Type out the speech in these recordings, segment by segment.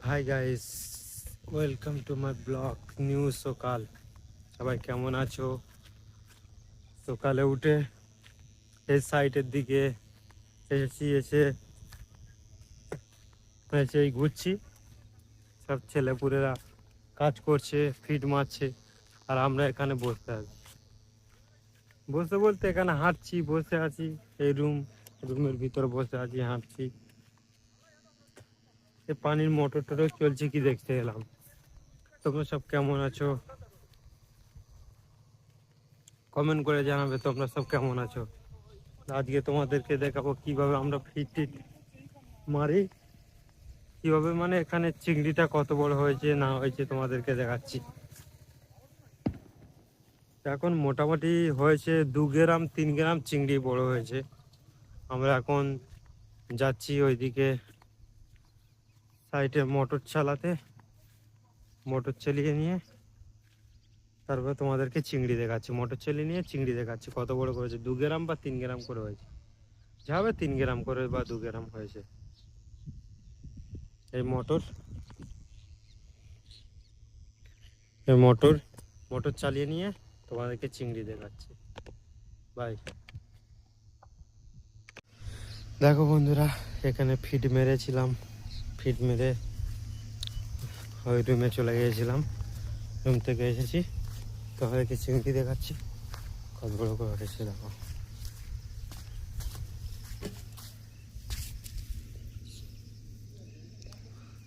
Hi guys, welcome to my blog new সকাল। সবাই কেমন আছো? সকালে উঠে এই সাইটের দিকে এসেছি, এসে ঘুরছি। সব ছেলেপুলেরা কাজ করছে, ফিট মারছে, আর আমরা এখানে বসে আছি। বসে বলতে এখানে হাঁটছি, বসে আছি। এই রুমের ভিতর বসে আছি, হাঁটছি। এই পানির মোটর টোটর চলছে কি দেখতে এলাম। তোমরা সব কেমন আছো? কমেন্ট করে জানাবে তোমরা সব কেমন আছো। আজকে তোমাদেরকে দেখাবো কিভাবে আমরা ফিট মারি, কিভাবে মানে এখানে চিংড়িটা কত বড় হয়েছে না হয়েছে তোমাদেরকে দেখাচ্ছি। এখন মোটামুটি হয়েছে 2 গ্রাম 3 গ্রাম চিংড়ি বড় হয়েছে। আমরা এখন যাচ্ছি ওইদিকে সাইডে মোটর চালাতে, মোটর চালিয়ে নিয়ে তারপর তোমাদেরকে চিংড়ি দেখাচ্ছি। মোটর চালিয়ে নিয়ে চিংড়ি দেখাচ্ছি কত বড় করেছে, 2 গ্রাম বা 3 গ্রাম করে হয়েছে। যাবে 3 গ্রাম করে বা 2 গ্রাম হয়েছে। এই মোটর চালিয়ে নিয়ে তোমাদেরকে চিংড়ি দেখাচ্ছি। বাই। দেখো বন্ধুরা, এখানে ফিট মেরেছিলাম, ফিট মেরে ওই রুমে চলে গিয়েছিলাম। রুম থেকে এসেছি, তোমাদেরকে চিংড়ি দেখাচ্ছি কত বড় করে হয়েছে। দেখো,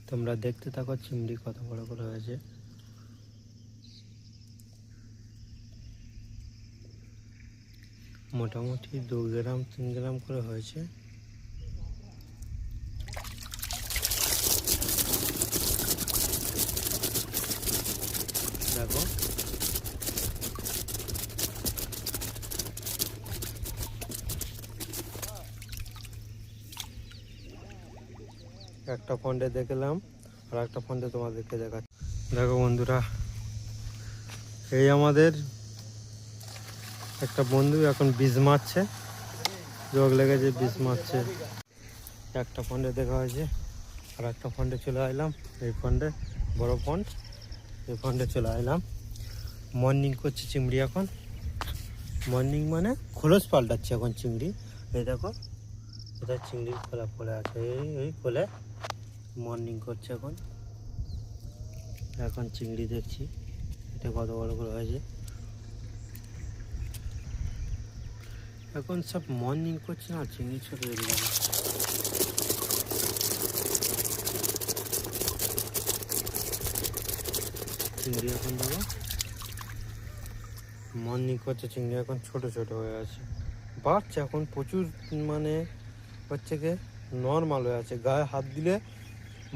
তোমরা দেখতে থাকো চিংড়ি কত বড় করে হয়েছে। মোটামুটি 2 গ্রাম 3 গ্রাম করে হয়েছে। দেখো, একটা ফন্ডে দেখলাম আর একটা ফন্ডে তোমাদেরকে দেখাচ্ছি। দেখো বন্ধুরা, এই আমাদের একটা বন্ধু এখন বীজ মারছে, যোগ লেগেছে, বীজ মারছে। একটা ফন্ডে দেখা হয়েছে আর একটা ফন্ডে চলে আসলাম। এই ফন্ডে বড় ফন্ড, এই ফন্ডে চলে আসলাম। মর্নিং করছে চিংড়ি এখন। মর্নিং মানে খোলস পাল্টাচ্ছে এখন চিংড়ি। এই দেখো, এটা চিংড়ির খোলা পড়ে আছে, এই খোলে মর্নিং করছে এখন। এখন চিংড়ি দেখছি এটা কত বড় করে হয়েছে। এখন সব মর্নিং করছে না, চিংড়ি ছোট হয়ে যাবে। চিংড়ি এখন দেখো মর্নিং করছে, চিংড়ি এখন ছোট ছোট হয়ে আছে, বাড়ছে এখন প্রচুর। মানে হচ্ছে কি নর্মাল হয়ে আছে, গায়ে হাত দিলে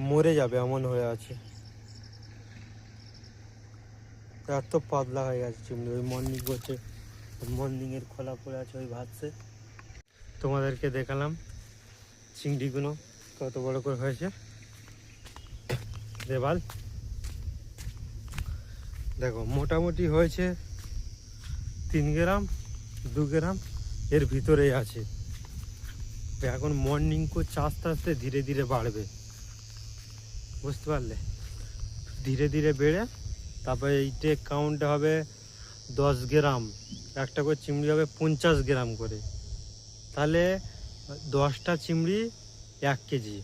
মরে যাবে এমন হয়ে আছে। এত পাতলা হয়ে গেছে চিংড়ি। ওই মর্নিং করছে, মর্নিংয়ের খোলা পড়ে আছে, ওই ভাবছে। তোমাদেরকে দেখালাম চিংড়িগুলো কত বড় করে হয়েছে। দেবাল দেখো, মোটামুটি হয়েছে 3 গ্রাম 2 গ্রাম এর ভিতরেই আছে। এখন মর্নিং করছে, আস্তে আস্তে ধীরে ধীরে বাড়বে, বুঝতে পারলে? ধীরে ধীরে বেড়ে তারপরে এইটে কাউন্ট হবে 10 গ্রাম। একটা করে চিংড়ি হবে 50 গ্রাম করে, তাহলে 10টা চিংড়ি 1 কেজি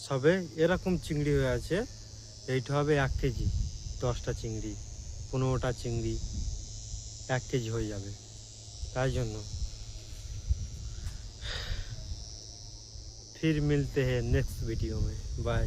সবে। এরকম চিংড়ি হয়ে আছে, এইটা হবে 1 কেজি। 10টা চিংড়ি 15টা চিংড়ি 1 কেজি হয়ে যাবে। তাই জন্য फिर मिलते हैं नेक्स्ट वीडियो में। बाय।